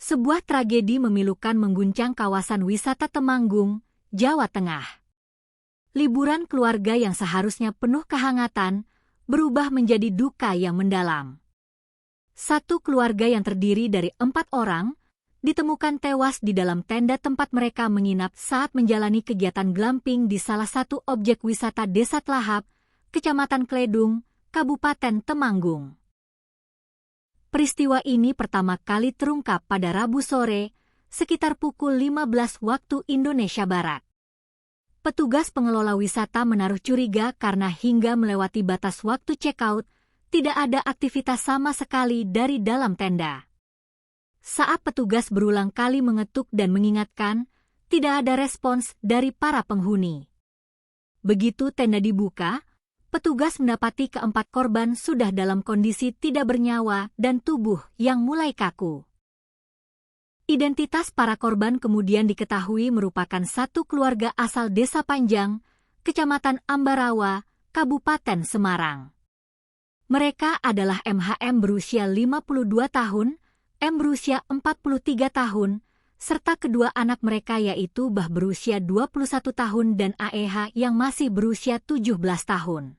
Sebuah tragedi memilukan mengguncang kawasan wisata Temanggung, Jawa Tengah. Liburan keluarga yang seharusnya penuh kehangatan, berubah menjadi duka yang mendalam. Satu keluarga yang terdiri dari 4 orang, ditemukan tewas di dalam tenda tempat mereka menginap saat menjalani kegiatan glamping di salah satu objek wisata Desa Tlahap, Kecamatan Kledung, Kabupaten Temanggung. Peristiwa ini pertama kali terungkap pada Rabu sore, sekitar pukul 15 waktu Indonesia Barat. Petugas pengelola wisata menaruh curiga karena hingga melewati batas waktu check-out, tidak ada aktivitas sama sekali dari dalam tenda. Saat petugas berulang kali mengetuk dan mengingatkan, tidak ada respons dari para penghuni. Begitu tenda dibuka, petugas mendapati keempat korban sudah dalam kondisi tidak bernyawa dan tubuh yang mulai kaku. Identitas para korban kemudian diketahui merupakan satu keluarga asal Desa Panjang, Kecamatan Ambarawa, Kabupaten Semarang. Mereka adalah MHM berusia 52 tahun, M berusia 43 tahun, serta kedua anak mereka yaitu Bah berusia 21 tahun dan AEH yang masih berusia 17 tahun.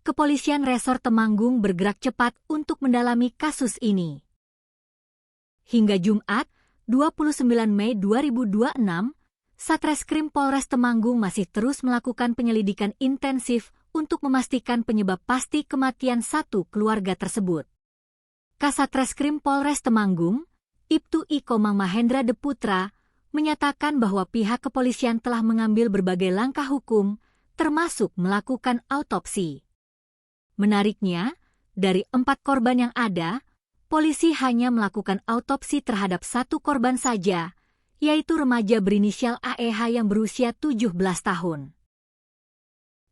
Kepolisian Resor Temanggung bergerak cepat untuk mendalami kasus ini. Hingga Jumat, 29 Mei 2026, Satreskrim Polres Temanggung masih terus melakukan penyelidikan intensif untuk memastikan penyebab pasti kematian satu keluarga tersebut. Kasatreskrim Polres Temanggung, Ibtu I Komang Mahendra Deputra, menyatakan bahwa pihak kepolisian telah mengambil berbagai langkah hukum, termasuk melakukan autopsi. Menariknya, dari 4 korban yang ada, polisi hanya melakukan autopsi terhadap satu korban saja, yaitu remaja berinisial AEH yang berusia 17 tahun.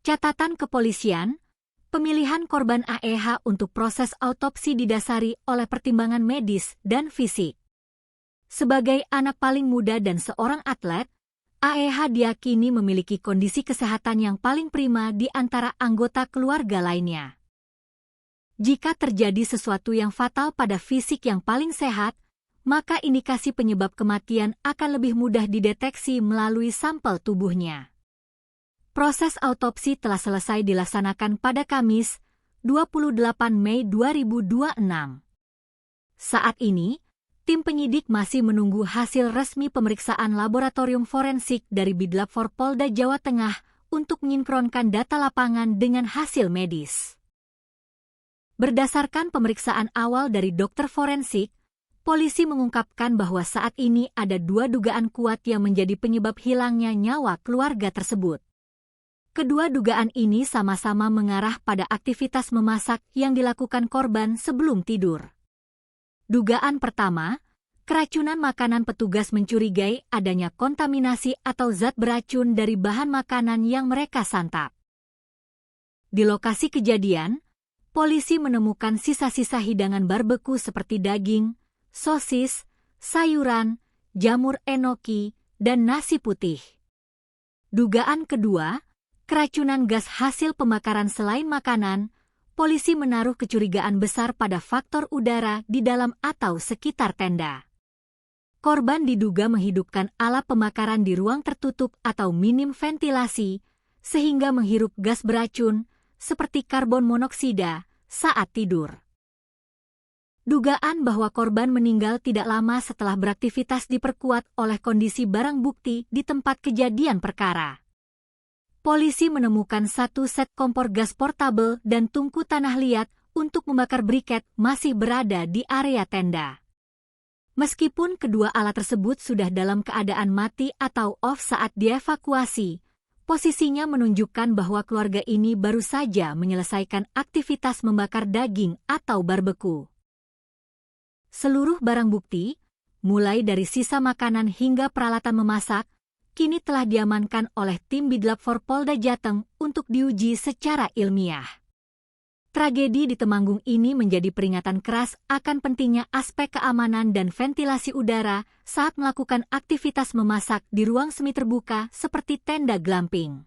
Catatan kepolisian, pemilihan korban AEH untuk proses autopsi didasari oleh pertimbangan medis dan fisik. Sebagai anak paling muda dan seorang atlet, AEH diyakini memiliki kondisi kesehatan yang paling prima di antara anggota keluarga lainnya. Jika terjadi sesuatu yang fatal pada fisik yang paling sehat, maka indikasi penyebab kematian akan lebih mudah dideteksi melalui sampel tubuhnya. Proses autopsi telah selesai dilaksanakan pada Kamis, 28 Mei 2026. Saat ini, tim penyidik masih menunggu hasil resmi pemeriksaan laboratorium forensik dari Bidlapfor Polda Jawa Tengah untuk menyinkronkan data lapangan dengan hasil medis. Berdasarkan pemeriksaan awal dari dokter forensik, polisi mengungkapkan bahwa saat ini ada 2 dugaan kuat yang menjadi penyebab hilangnya nyawa keluarga tersebut. Kedua dugaan ini sama-sama mengarah pada aktivitas memasak yang dilakukan korban sebelum tidur. Dugaan pertama, keracunan makanan. Petugas mencurigai adanya kontaminasi atau zat beracun dari bahan makanan yang mereka santap. Di lokasi kejadian, polisi menemukan sisa-sisa hidangan barbeku seperti daging, sosis, sayuran, jamur enoki, dan nasi putih. Dugaan kedua, keracunan gas hasil pembakaran. Selain makanan, polisi menaruh kecurigaan besar pada faktor udara di dalam atau sekitar tenda. Korban diduga menghidupkan alat pembakaran di ruang tertutup atau minim ventilasi, sehingga menghirup gas beracun, seperti karbon monoksida, saat tidur. Dugaan bahwa korban meninggal tidak lama setelah beraktivitas diperkuat oleh kondisi barang bukti di tempat kejadian perkara. Polisi menemukan 1 set kompor gas portabel dan tungku tanah liat untuk membakar briket masih berada di area tenda. Meskipun kedua alat tersebut sudah dalam keadaan mati atau off saat dievakuasi, posisinya menunjukkan bahwa keluarga ini baru saja menyelesaikan aktivitas membakar daging atau barbeku. Seluruh barang bukti, mulai dari sisa makanan hingga peralatan memasak, kini telah diamankan oleh tim Bidlapfor Polda Jateng untuk diuji secara ilmiah. Tragedi di Temanggung ini menjadi peringatan keras akan pentingnya aspek keamanan dan ventilasi udara saat melakukan aktivitas memasak di ruang semi terbuka seperti tenda glamping.